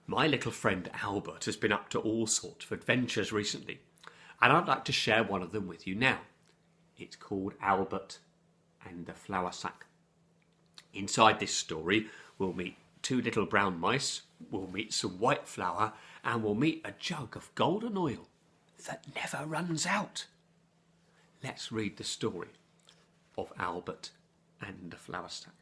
My little friend Albert has been up to all sorts of adventures recently, and I'd like to share one of them with you now. It's called Albert and the Flour Sack. Inside this story, we'll meet two little brown mice, we'll meet some white flour, and we'll meet a jug of golden oil that never runs out. Let's read the story of Albert and the Flour Sack.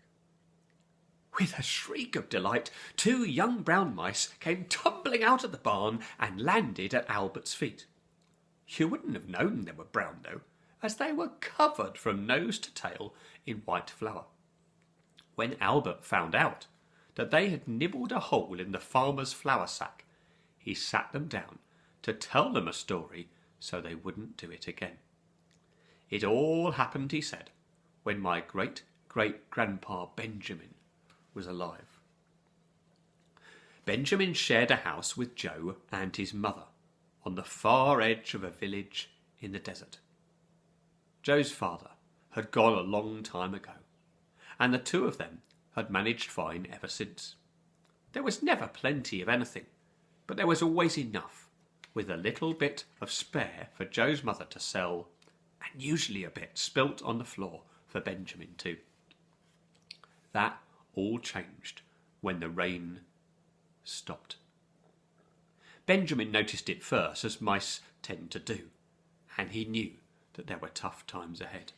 With a shriek of delight, two young brown mice came tumbling out of the barn and landed at Albert's feet. You wouldn't have known they were brown, though, as they were covered from nose to tail in white flour. When Albert found out that they had nibbled a hole in the farmer's flour sack, he sat them down to tell them a story so they wouldn't do it again. It all happened, he said, when my great-great-grandpa Benjamin was alive. Benjamin shared a house with Joe and his mother on the far edge of a village in the desert. Joe's father had gone a long time ago, and the two of them had managed fine ever since. There was never plenty of anything, but there was always enough, with a little bit of spare for Joe's mother to sell, and usually a bit spilt on the floor for Benjamin too. That all changed when the rain stopped. Benjamin noticed it first, as mice tend to do, and he knew that there were tough times ahead.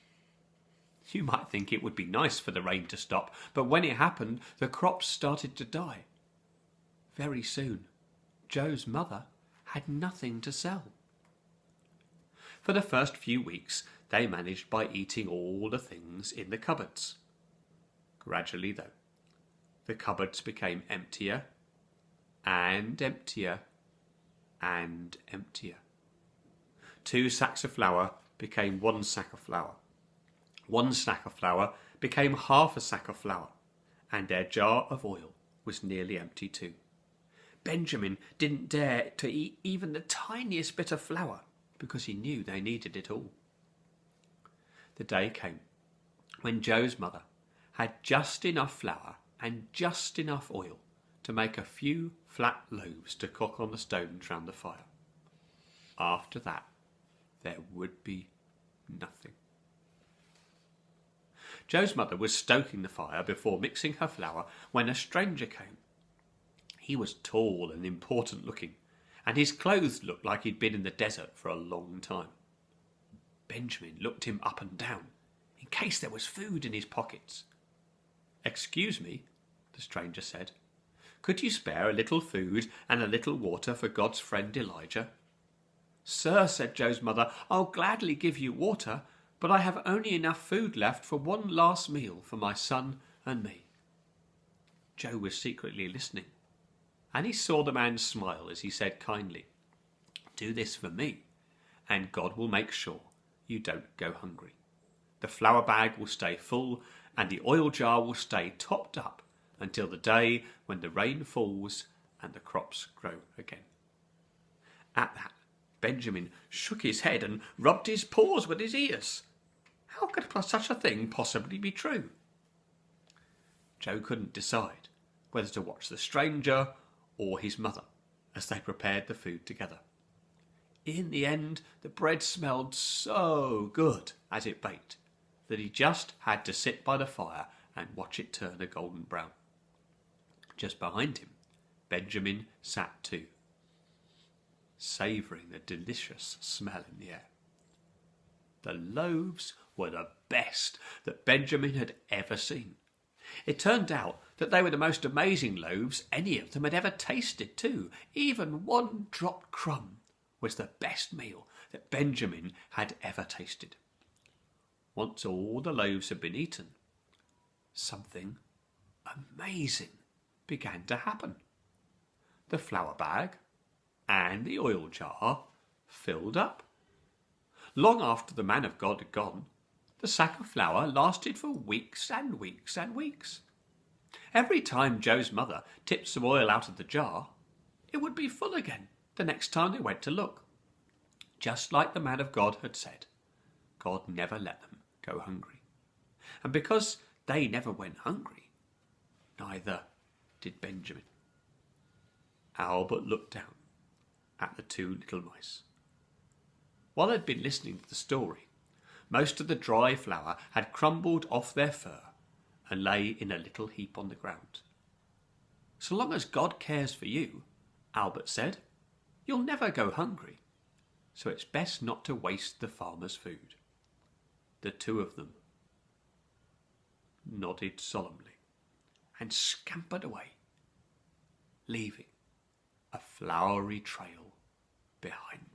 You might think it would be nice for the rain to stop, but when it happened, the crops started to die. Very soon, Joe's mother had nothing to sell. For the first few weeks, they managed by eating all the things in the cupboards. Gradually, though, the cupboards became emptier and emptier and emptier. 2 sacks of flour became 1 sack of flour. 1 sack of flour became half a sack of flour, and their jar of oil was nearly empty too. Benjamin didn't dare to eat even the tiniest bit of flour because he knew they needed it all. The day came when Joe's mother had just enough flour and just enough oil to make a few flat loaves to cook on the stones round the fire. After that, there would be nothing. Joe's mother was stoking the fire before mixing her flour when a stranger came. He was tall and important looking, and his clothes looked like he'd been in the desert for a long time. Benjamin looked him up and down, in case there was food in his pockets. "Excuse me," the stranger said. "Could you spare a little food and a little water for God's friend Elijah?" "Sir," said Joe's mother, "I'll gladly give you water, but I have only enough food left for one last meal for my son and me." Joe was secretly listening, and he saw the man smile as he said kindly, "Do this for me, and God will make sure you don't go hungry. The flour bag will stay full, and the oil jar will stay topped up until the day when the rain falls and the crops grow again." At that, Benjamin shook his head and rubbed his paws with his ears. How could such a thing possibly be true? Joe couldn't decide whether to watch the stranger or his mother as they prepared the food together. In the end, the bread smelled so good as it baked that he just had to sit by the fire and watch it turn a golden brown. Just behind him, Benjamin sat too, savouring the delicious smell in the air. The loaves were the best that Benjamin had ever seen. It turned out that they were the most amazing loaves any of them had ever tasted too. Even one dropped crumb was the best meal that Benjamin had ever tasted. Once all the loaves had been eaten, something amazing began to happen. The flour bag and the oil jar filled up. Long after the man of God had gone, the sack of flour lasted for weeks and weeks and weeks. Every time Joe's mother tipped some oil out of the jar, it would be full again the next time they went to look. Just like the man of God had said, God never let them go hungry. And because they never went hungry, neither did Benjamin. Albert looked down at the two little mice. While they'd been listening to the story, most of the dry flour had crumbled off their fur and lay in a little heap on the ground. So long as God cares for you, Albert said, you'll never go hungry, so it's best not to waste the farmer's food. The two of them nodded solemnly and scampered away, leaving a flowery trail behind them.